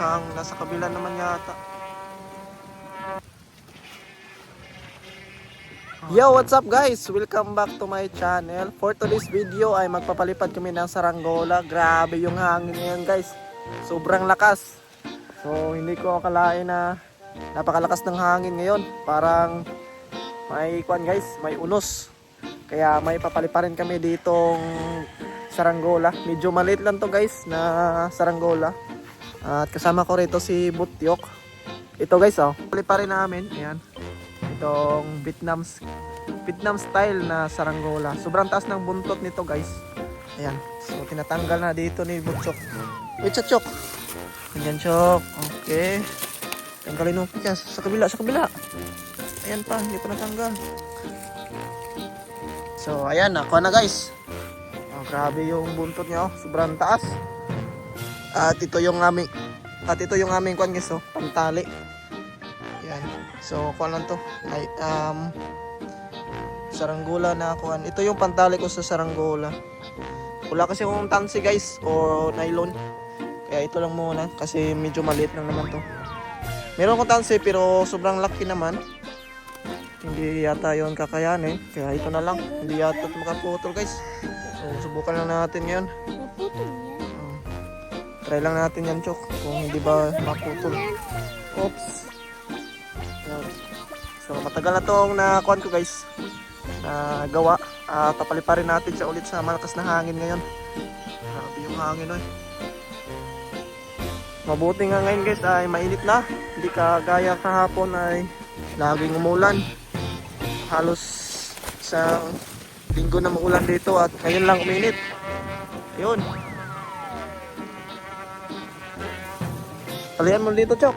Nasa kabila naman yata. Yo, what's up guys? Welcome back to my channel. For today's video ay magpapalipad kami ng saranggola. Grabe yung hangin ngayon guys. Sobrang lakas. So hindi ko akalain na napakalakas ng hangin ngayon. Parang may kwan guys, may unos. Kaya may papaliparin kami ditong saranggola. Medyo maliit lang to guys na saranggola. At kasama ko rito si Butyok. Ito guys oh, paliparin namin. Ayan. Itong Vietnam style na saranggola. Sobrang taas ng buntot nito guys. Ayan. So tinatanggal na dito ni Butyok. Wait, Chok. Ayan, Chok. Okay. Tanggalin mo pa sa kabila. Ayan pa, hindi pa natanggal. So ayan, nakuha na guys. Oh, grabe yung buntot niya oh. Sobrang taas. At ito yung aming kwan guys oh, pantali. Yan. So kuan lang to. Ay saranggola na kuan. Ito yung pantali ko sa saranggola. Wala kasi akong tansi guys o nylon. Kaya ito lang muna kasi medyo maliit lang naman to. Meron akong tansi pero sobrang laki naman. Hindi yata yon kakayanin. Kaya ito na lang. Hindi yata makaputol guys. So subukan lang natin ngayon. Try lang natin yan, Chok. Kung hindi ba maputol. Oops. Yan. So, matagal na itong nakuhan ko, guys. Na gawa. Papaliparin natin siya ulit sa malakas na hangin ngayon. Grabe yung hangin, oy. Mabuti nga ngayon, guys, ay mainit na. Hindi kagaya kahapon ay laging umulan. Halos sa linggo na maulan dito at ngayon lang uminit. Ayun. Talian mo dito, Chok.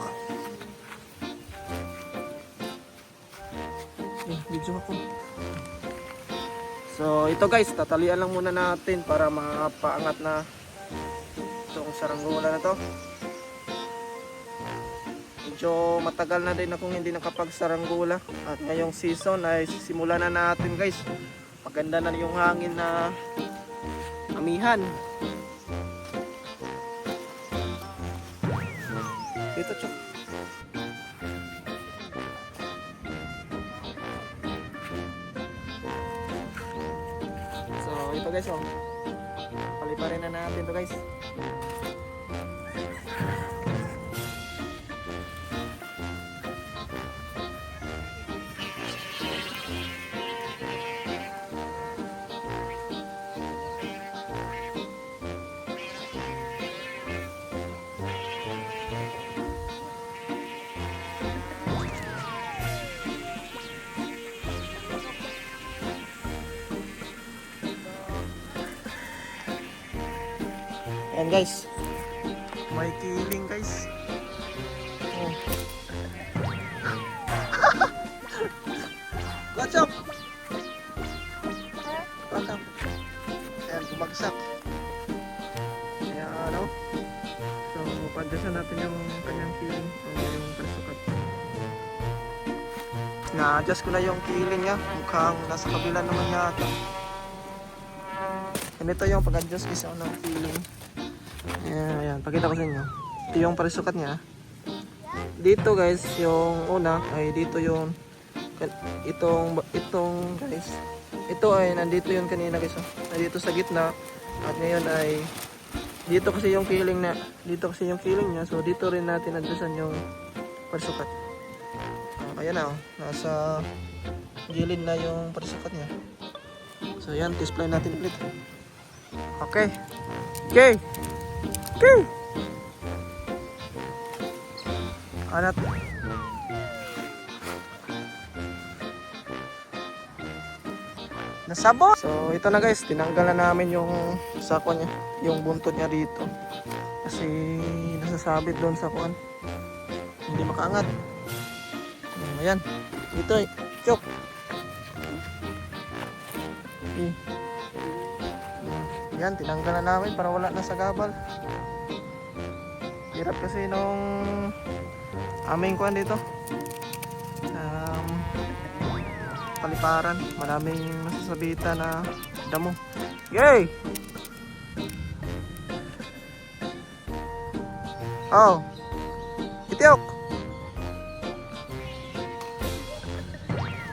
Video ako. So, ito guys, tatalian lang muna natin para mapaangat na itong saranggola na to. Medyo matagal na din akong hindi nakapagsaranggola. At ngayong season ay simulan na natin guys. Maganda na yung hangin na amihan. Dito, Chok. So, ito guys, oh. Paliparin na natin ito guys. Ayan guys, may kiling guys. Oh. Gotchop! Gotchop! Ayan, bumagsak. Kaya ano, so padyasan natin yung kanyang kiling o yung pasukat. Na-adjust ko na yung kiling niya, mukhang nasa kabila naman yata. Ganito yung pag-adjust kasi ng kiling. Ayan, pakita ko sa inyo. Ito yung parisukat niya. Dito guys, yung una ay dito yung itong guys. Ito ay nandito yun kanina guys. Nandito sa gitna. At ngayon ay dito kasi yung kiling niya. So dito rin natin adjustan yung parisukat. Ayan na oh. Nasa gilid na yung parisukat niya. So ayan, display natin ulit. Okay. Okay. Okay. Anat. Nasabo. So ito na guys, tinanggal na namin yung sako niya, yung buntot niya dito. Kasi nasasabit doon sa kuan. Hindi makaangat. Ayan. Ito, Chok. Yan, tinanggal na namin para wala na sa gabal. Hirap kasi nung aming kuan dito. Paliparan, maraming nasasabitan na damo. Yay! Oh, Kitiok!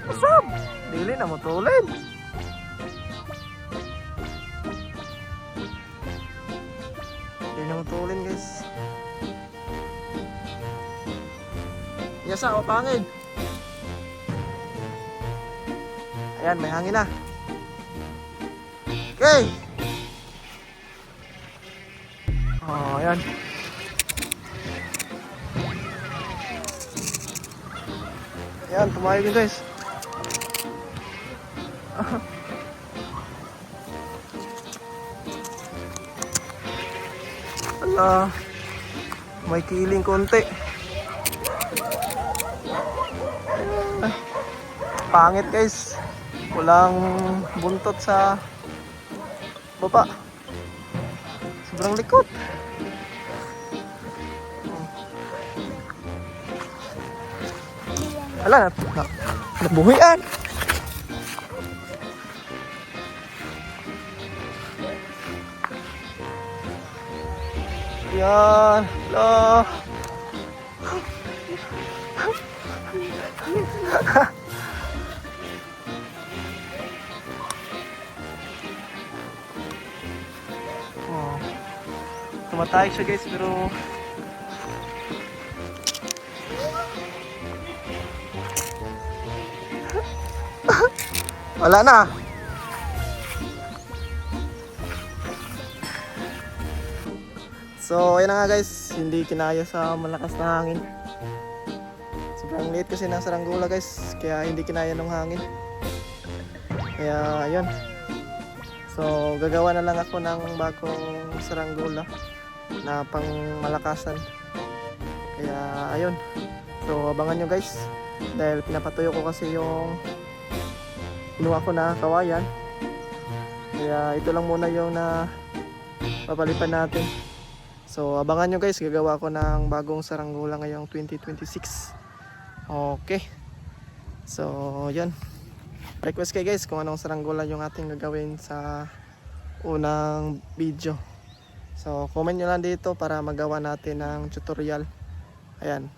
What's up? Dili na mutulin. Dili na mutulin guys. Yasa o pangin. Ayan, may hangin na. Okay. Oh, ayan. Ayan, tumayo din guys. Ala, may kiling konti. Ay, pangit guys. Walang buntot sa baba. Sobrang likot. Ala, nabuhian. Yan, ala. Oh. Tumatay siya guys pero wala na. So ayan na nga guys, hindi kinaya sa malakas na hangin. Sobrang liit kasi ng saranggola guys, kaya hindi kinaya ng hangin. Kaya ayun. So gagawa na lang ako ng bagong saranggola na pang malakasan. Kaya ayun. So abangan nyo guys, dahil pinapatuyo ko kasi yung kinuha ko na kawayan. Kaya ito lang muna yung na papalipan natin. So abangan nyo guys, gagawa ko ng bagong saranggola ngayong 2026. Okay. So yun, request kayo guys kung anong saranggola yung ating gagawin sa unang video. So comment nyo lang dito para magawa natin ng tutorial. Ayan,